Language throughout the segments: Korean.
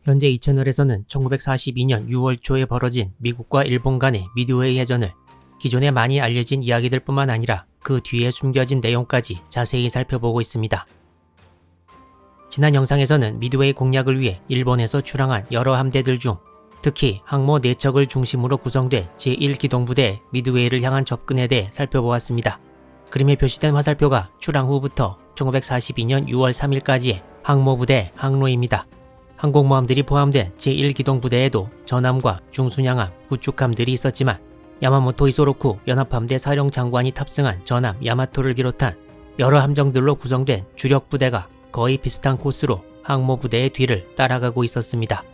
현재 이 채널에서는 1942년 6월 초에 벌어진 미국과 일본 간의 미드웨이 해전을 기존에 많이 알려진 이야기들 뿐만 아니라 그 뒤에 숨겨진 내용까지 자세히 살펴보고 있습니다. 지난 영상에서는 미드웨이 공략을 위해 일본에서 출항한 여러 함대들 중 특히 항모 4척을 중심으로 구성된 제1기동부대의 미드웨이를 향한 접근에 대해 살펴보았습니다. 그림에 표시된 화살표가 출항 후부터 1942년 6월 3일까지의 항모부대 항로입니다. 항공모함들이 포함된 제1기동부대에도 전함과 중순양함, 구축함들이 있었지만 야마모토 이소로쿠 연합함대 사령장관이 탑승한 전함 야마토를 비롯한 여러 함정들로 구성된 주력부대가 거의 비슷한 코스로 항모부대의 뒤를 따라가고 있었습니다.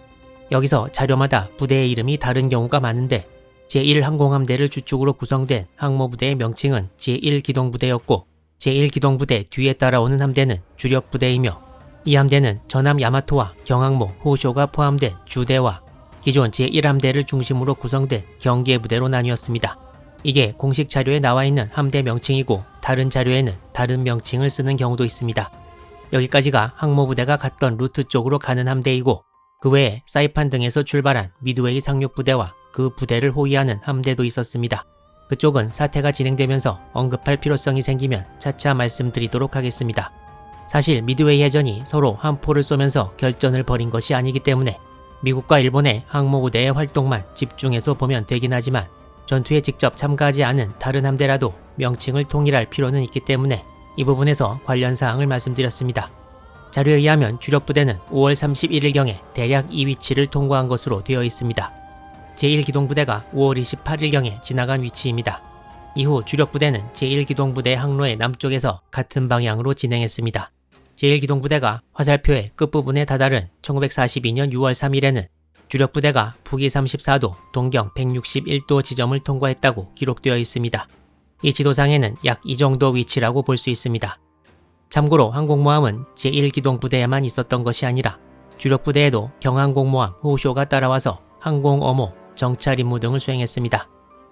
여기서 자료마다 부대의 이름이 다른 경우가 많은데 제1항공함대를 주축으로 구성된 항모부대의 명칭은 제1기동부대였고 제1기동부대 뒤에 따라오는 함대는 주력부대이며 이 함대는 전함 야마토와 경항모 호쇼가 포함된 주대와 기존 제1함대를 중심으로 구성된 경계부대로 나뉘었습니다. 이게 공식 자료에 나와 있는 함대 명칭이고 다른 자료에는 다른 명칭을 쓰는 경우도 있습니다. 여기까지가 항모부대가 갔던 루트 쪽으로 가는 함대이고 그 외에 사이판 등에서 출발한 미드웨이 상륙부대와 그 부대를 호위하는 함대도 있었습니다. 그쪽은 사태가 진행되면서 언급할 필요성이 생기면 차차 말씀드리도록 하겠습니다. 사실 미드웨이 해전이 서로 함포를 쏘면서 결전을 벌인 것이 아니기 때문에 미국과 일본의 항모부대의 활동만 집중해서 보면 되긴 하지만 전투에 직접 참가하지 않은 다른 함대라도 명칭을 통일할 필요는 있기 때문에 이 부분에서 관련 사항을 말씀드렸습니다. 자료에 의하면 주력부대는 5월 31일경에 대략 이 위치를 통과한 것으로 되어 있습니다. 제1기동부대가 5월 28일경에 지나간 위치입니다. 이후 주력부대는 제1기동부대 항로의 남쪽에서 같은 방향으로 진행했습니다. 제1기동부대가 화살표의 끝부분에 다다른 1942년 6월 3일에는 주력부대가 북위 34도, 동경 161도 지점을 통과했다고 기록되어 있습니다. 이 지도상에는 약 이 정도 위치라고 볼 수 있습니다. 참고로 항공모함은 제1기동부대에만 있었던 것이 아니라 주력부대에도 경항공모함 호쇼가 따라와서 항공엄호, 정찰 임무 등을 수행했습니다.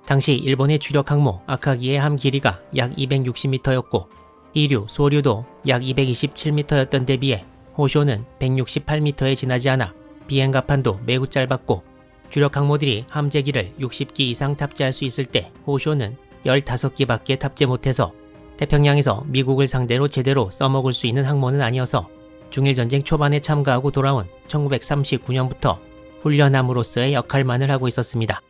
당시 일본의 주력 항모 아카기의 함 길이가 약 260m였고 이류, 소류도 약 227m였던 데 비해 호쇼는 168m에 지나지 않아 비행갑판도 매우 짧았고 주력 항모들이 함재기를 60기 이상 탑재할 수 있을 때 호쇼는 15기밖에 탑재 못해서 태평양에서 미국을 상대로 제대로 써먹을 수 있는 항모는 아니어서 중일전쟁 초반에 참가하고 돌아온 1939년부터 훈련함으로서의 역할만을 하고 있었습니다.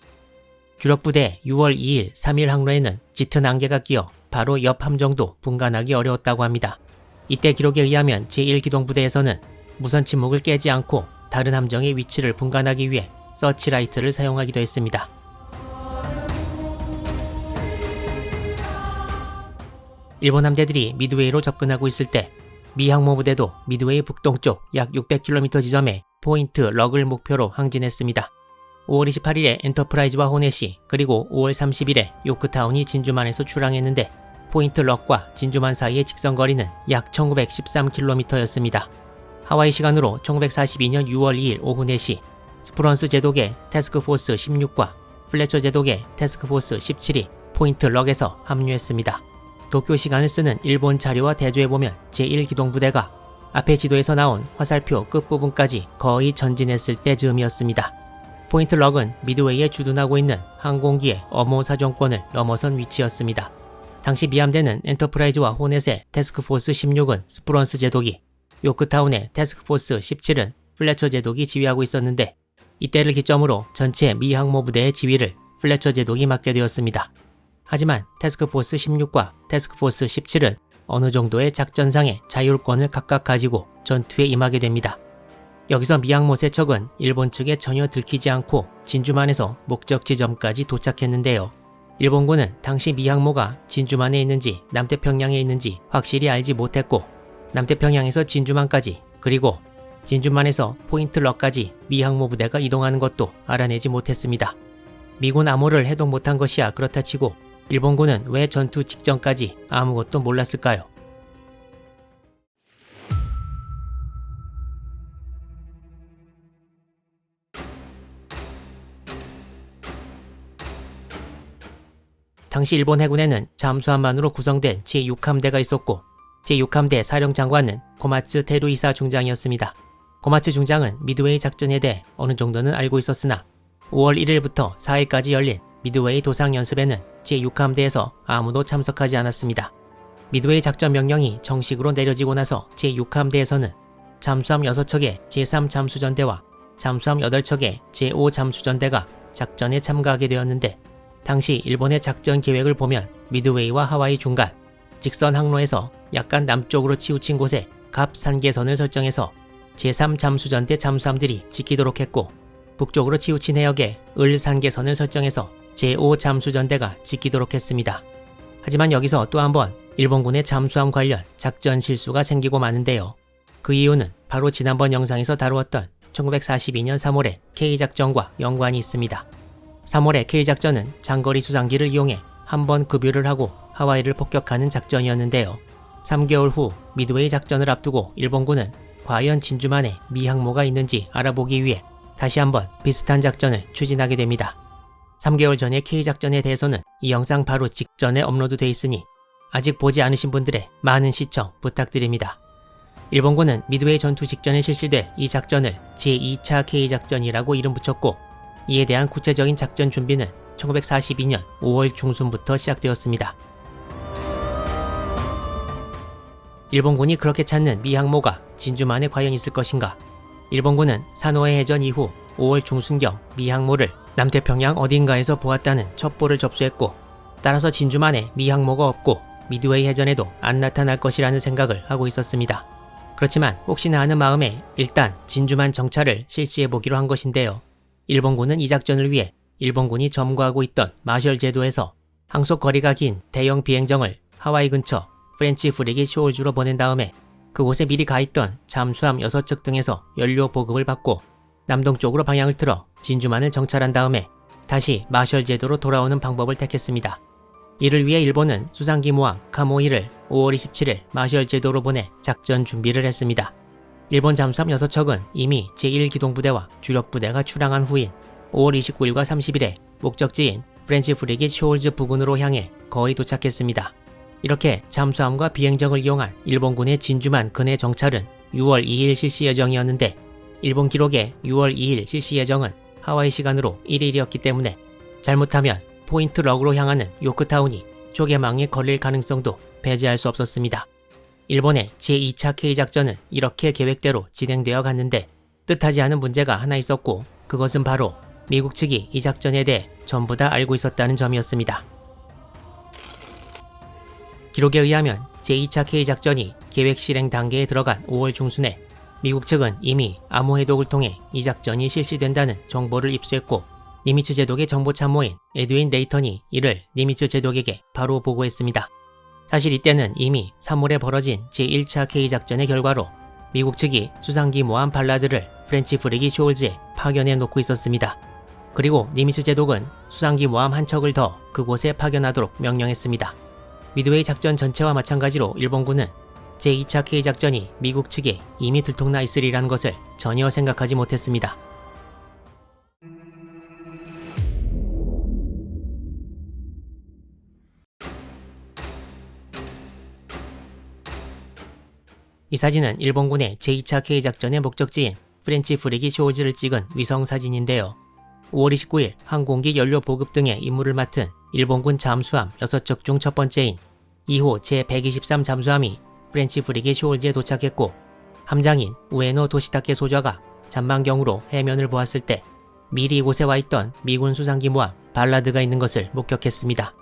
주력부대 6월 2일, 3일 항로에는 짙은 안개가 끼어 바로 옆 함정도 분간하기 어려웠다고 합니다. 이때 기록에 의하면 제1기동부대에서는 무선 침묵을 깨지 않고 다른 함정의 위치를 분간하기 위해 서치라이트를 사용하기도 했습니다. 일본 함대들이 미드웨이로 접근하고 있을 때 미 항모부대도 미드웨이 북동쪽 약 600km 지점에 포인트 럭을 목표로 항진했습니다. 5월 28일에 엔터프라이즈와 호넷이 그리고 5월 30일에 요크타운이 진주만에서 출항했는데 포인트 럭과 진주만 사이의 직선거리는 약 1913km였습니다. 하와이 시간으로 1942년 6월 2일 오후 4시 스프런스 제독의 태스크포스 16과 플래처 제독의 태스크포스 17이 포인트 럭에서 합류했습니다. 도쿄 시간을 쓰는 일본 자료와 대조해보면 제1기동부대가 앞에 지도에서 나온 화살표 끝부분까지 거의 전진했을 때 즈음이었습니다. 포인트 럭은 미드웨이에 주둔하고 있는 항공기의 엄호 사정권을 넘어선 위치였습니다. 당시 미함대는 엔터프라이즈와 호넷의 태스크포스 16은 스프런스 제독이, 요크타운의 태스크포스 17은 플래처 제독이 지휘하고 있었는데 이때를 기점으로 전체 미 항모부대의 지휘를 플래처 제독이 맡게 되었습니다. 하지만 태스크포스 16과 태스크포스 17은 어느 정도의 작전상의 자율권을 각각 가지고 전투에 임하게 됩니다. 여기서 미 항모 3척은 일본 측에 전혀 들키지 않고 진주만에서 목적 지점까지 도착했는데요. 일본군은 당시 미 항모가 진주만에 있는지 남태평양에 있는지 확실히 알지 못했고 남태평양에서 진주만까지 그리고 진주만에서 포인트 럭까지 미 항모 부대가 이동하는 것도 알아내지 못했습니다. 미군 암호를 해독 못한 것이야 그렇다 치고 일본군은 왜 전투 직전까지 아무것도 몰랐을까요? 당시 일본 해군에는 잠수함만으로 구성된 제6함대가 있었고 제6함대 사령장관은 고마츠 테루이사 중장이었습니다. 고마츠 중장은 미드웨이 작전에 대해 어느 정도는 알고 있었으나 5월 1일부터 4일까지 열린 미드웨이 도상 연습에는 제6함대에서 아무도 참석하지 않았습니다. 미드웨이 작전 명령이 정식으로 내려지고 나서 제6함대에서는 잠수함 6척의 제3잠수전대와 잠수함 8척의 제5잠수전대가 작전에 참가하게 되었는데, 당시 일본의 작전 계획을 보면 미드웨이와 하와이 중간 직선 항로에서 약간 남쪽으로 치우친 곳에 갑 산계선을 설정해서 제3잠수전대 잠수함들이 지키도록 했고, 북쪽으로 치우친 해역에 을 산계선을 설정해서 제5잠수전대가 지키도록 했습니다. 하지만 여기서 또 한번 일본군의 잠수함 관련 작전 실수가 생기고 마는데요. 그 이유는 바로 지난번 영상에서 다루었던 1942년 3월의 K작전과 연관이 있습니다. 3월의 K작전은 장거리 수상기를 이용해 한 번 급유를 하고 하와이를 폭격하는 작전이었는데요. 3개월 후 미드웨이 작전을 앞두고 일본군은 과연 진주만에 미 항모가 있는지 알아보기 위해 다시 한번 비슷한 작전을 추진하게 됩니다. 3개월 전의 K작전에 대해서는 이 영상 바로 직전에 업로드돼 있으니 아직 보지 않으신 분들의 많은 시청 부탁드립니다. 일본군은 미드웨이 전투 직전에 실시될 이 작전을 제2차 K작전이라고 이름 붙였고, 이에 대한 구체적인 작전 준비는 1942년 5월 중순부터 시작되었습니다. 일본군이 그렇게 찾는 미 항모가 진주만에 과연 있을 것인가? 일본군은 산호해 해전 이후 5월 중순경 미 항모를 남태평양 어딘가에서 보았다는 첩보를 접수했고, 따라서 진주만에 미 항모가 없고 미드웨이 해전에도 안 나타날 것이라는 생각을 하고 있었습니다. 그렇지만 혹시나 하는 마음에 일단 진주만 정찰을 실시해보기로 한 것인데요. 일본군은 이 작전을 위해 일본군이 점거하고 있던 마셜 제도에서 항속 거리가 긴 대형 비행정을 하와이 근처 프렌치 프리깃 쇼올주로 보낸 다음에 그곳에 미리 가있던 잠수함 6척 등에서 연료 보급을 받고 남동쪽으로 방향을 틀어 진주만을 정찰한 다음에 다시 마셜 제도로 돌아오는 방법을 택했습니다. 이를 위해 일본은 수상기 모함 카모이를 5월 27일 마셜 제도로 보내 작전 준비를 했습니다. 일본 잠수함 6척은 이미 제1기동부대와 주력부대가 출항한 후인 5월 29일과 30일에 목적지인 프렌치 프리깃 쇼올즈 부근으로 향해 거의 도착했습니다. 이렇게 잠수함과 비행정을 이용한 일본군의 진주만 근해 정찰은 6월 2일 실시 예정이었는데, 일본 기록의 6월 2일 실시 예정은 하와이 시간으로 1일이었기 때문에 잘못하면 포인트 럭으로 향하는 요크타운이 조개망에 걸릴 가능성도 배제할 수 없었습니다. 일본의 제2차 K작전은 이렇게 계획대로 진행되어 갔는데 뜻하지 않은 문제가 하나 있었고, 그것은 바로 미국 측이 이 작전에 대해 전부 다 알고 있었다는 점이었습니다. 기록에 의하면 제2차 K작전이 계획 실행 단계에 들어간 5월 중순에 미국 측은 이미 아모 해독을 통해 이 작전이 실시된다는 정보를 입수했고, 니미츠 제독의 정보참모인 에드윈 레이턴이 이를 니미츠 제독에게 바로 보고했습니다. 사실 이때는 이미 3월에 벌어진 제1차 K작전의 결과로 미국 측이 수상기 모함 발라드를 프렌치 프리깃 쇼올즈에 파견해 놓고 있었습니다. 그리고 니미츠 제독은 수상기 모함 한 척을 더 그곳에 파견하도록 명령했습니다. 미드웨이 작전 전체와 마찬가지로 일본군은 제2차 K작전이 미국 측에 이미 들통나 있으리라는 것을 전혀 생각하지 못했습니다. 이 사진은 일본군의 제2차 K작전의 목적지인 프렌치 프리깃 쇼올즈를 찍은 위성 사진인데요. 5월 29일 항공기 연료 보급 등의 임무를 맡은 일본군 잠수함 6척 중 첫 번째인 2호 제123 잠수함이 프렌치 프리깃 쇼올즈에 도착했고, 함장인 우에노 도시타케 소좌가 잔망경으로 해면을 보았을 때 미리 이곳에 와있던 미군 수상기 모함 발라드가 있는 것을 목격했습니다.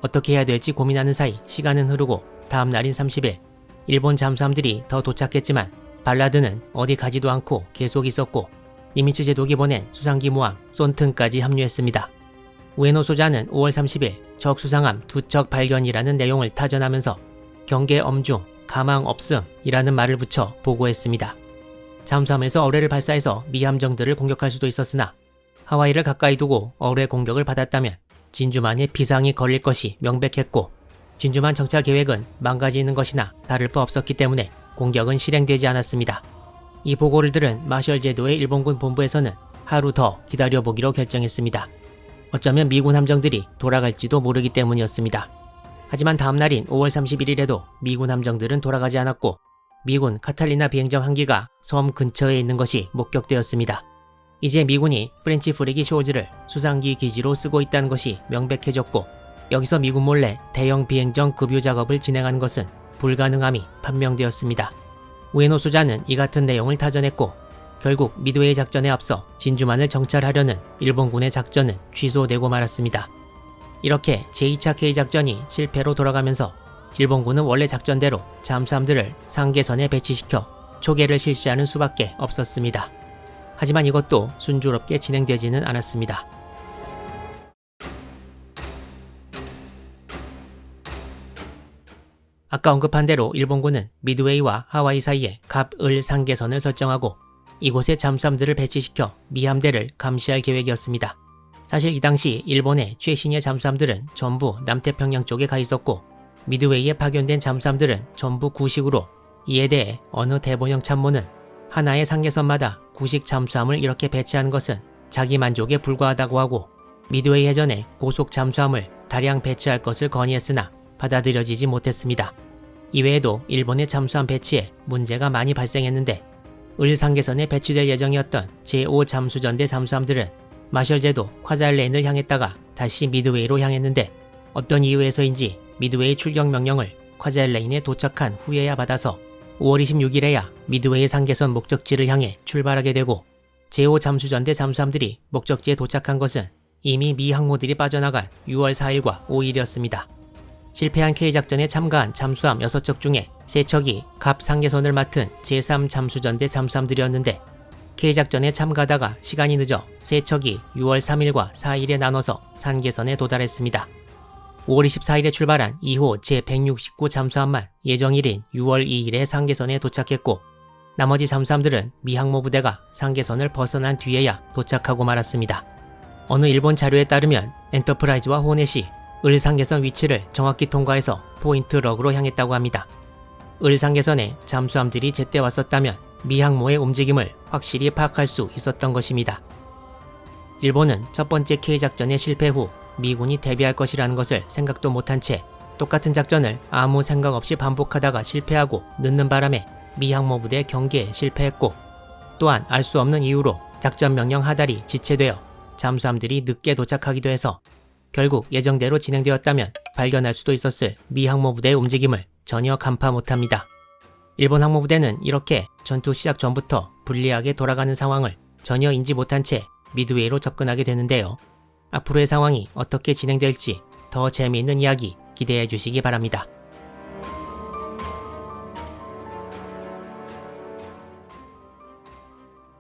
어떻게 해야 될지 고민하는 사이 시간은 흐르고 다음 날인 30일 일본 잠수함들이 더 도착했지만 발라드는 어디 가지도 않고 계속 있었고, 니미츠 제독이 보낸 수상기 모함 쏜튼까지 합류했습니다. 우에노 소자는 5월 30일 적 수상함 2척 발견이라는 내용을 타전하면서 경계 엄중, 가망 없음이라는 말을 붙여 보고했습니다. 잠수함에서 어뢰를 발사해서 미 함정들을 공격할 수도 있었으나 하와이를 가까이 두고 어뢰 공격을 받았다면 진주만에 비상이 걸릴 것이 명백했고, 진주만 정찰 계획은 망가지는 것이나 다를 바 없었기 때문에 공격은 실행되지 않았습니다. 이 보고를 들은 마셜 제도의 일본군 본부에서는 하루 더 기다려보기로 결정했습니다. 어쩌면 미군 함정들이 돌아갈지도 모르기 때문이었습니다. 하지만 다음날인 5월 31일에도 미군 함정들은 돌아가지 않았고, 미군 카탈리나 비행정 한 기가 섬 근처에 있는 것이 목격되었습니다. 이제 미군이 프렌치 프리기 쇼즈를 수상기 기지로 쓰고 있다는 것이 명백해졌고, 여기서 미군 몰래 대형 비행정 급유 작업을 진행한 것은 불가능함이 판명되었습니다. 우에노 소자는 이 같은 내용을 타전했고, 결국 미드웨이 작전에 앞서 진주만을 정찰하려는 일본군의 작전은 취소되고 말았습니다. 이렇게 제2차 K작전이 실패로 돌아가면서 일본군은 원래 작전대로 잠수함들을 상계선에 배치시켜 초계를 실시하는 수밖에 없었습니다. 하지만 이것도 순조롭게 진행되지는 않았습니다. 아까 언급한 대로 일본군은 미드웨이와 하와이 사이에 갑, 을 상계선을 설정하고 이곳에 잠수함들을 배치시켜 미함대를 감시할 계획이었습니다. 사실 이 당시 일본의 최신의 잠수함들은 전부 남태평양 쪽에 가 있었고, 미드웨이에 파견된 잠수함들은 전부 구식으로, 이에 대해 어느 대본영 참모는 하나의 상계선마다 구식 잠수함을 이렇게 배치하는 것은 자기 만족에 불과하다고 하고, 미드웨이 해전에 고속 잠수함을 다량 배치할 것을 건의했으나 받아들여지지 못했습니다. 이외에도 일본의 잠수함 배치에 문제가 많이 발생했는데, 을 상계선에 배치될 예정이었던 제5 잠수전대 잠수함들은 마셜제도 콰잘레인을 향했다가 다시 미드웨이로 향했는데, 어떤 이유에서인지 미드웨이 출격 명령을 콰잘레인에 도착한 후에야 받아서 5월 26일에야 미드웨이 상계선 목적지를 향해 출발하게 되고, 제5 잠수전대 잠수함들이 목적지에 도착한 것은 이미 미 항모들이 빠져나간 6월 4일과 5일이었습니다. 실패한 K작전에 참가한 잠수함 6척 중에 3척이 갑 상계선을 맡은 제3 잠수전대 잠수함들이었는데, K작전에 참가하다가 시간이 늦어 3척이 6월 3일과 4일에 나눠서 상계선에 도달했습니다. 5월 24일에 출발한 2호 제169 잠수함만 예정일인 6월 2일에 상계선에 도착했고, 나머지 잠수함들은 미 항모 부대가 상계선을 벗어난 뒤에야 도착하고 말았습니다. 어느 일본 자료에 따르면 엔터프라이즈와 호넷이 을 상계선 위치를 정확히 통과해서 포인트 럭으로 향했다고 합니다. 을 상계선에 잠수함들이 제때 왔었다면 미 항모의 움직임을 확실히 파악할 수 있었던 것입니다. 일본은 첫 번째 K작전의 실패 후 미군이 대비할 것이라는 것을 생각도 못한 채 똑같은 작전을 아무 생각 없이 반복하다가 실패하고 늦는 바람에 미 항모 부대 경계에 실패했고, 또한 알 수 없는 이유로 작전 명령 하달이 지체되어 잠수함들이 늦게 도착하기도 해서 결국 예정대로 진행되었다면 발견할 수도 있었을 미 항모 부대의 움직임을 전혀 간파 못합니다. 일본 항모 부대는 이렇게 전투 시작 전부터 불리하게 돌아가는 상황을 전혀 인지 못한 채 미드웨이로 접근하게 되는데요. 앞으로의 상황이 어떻게 진행될지 더 재미있는 이야기 기대해 주시기 바랍니다.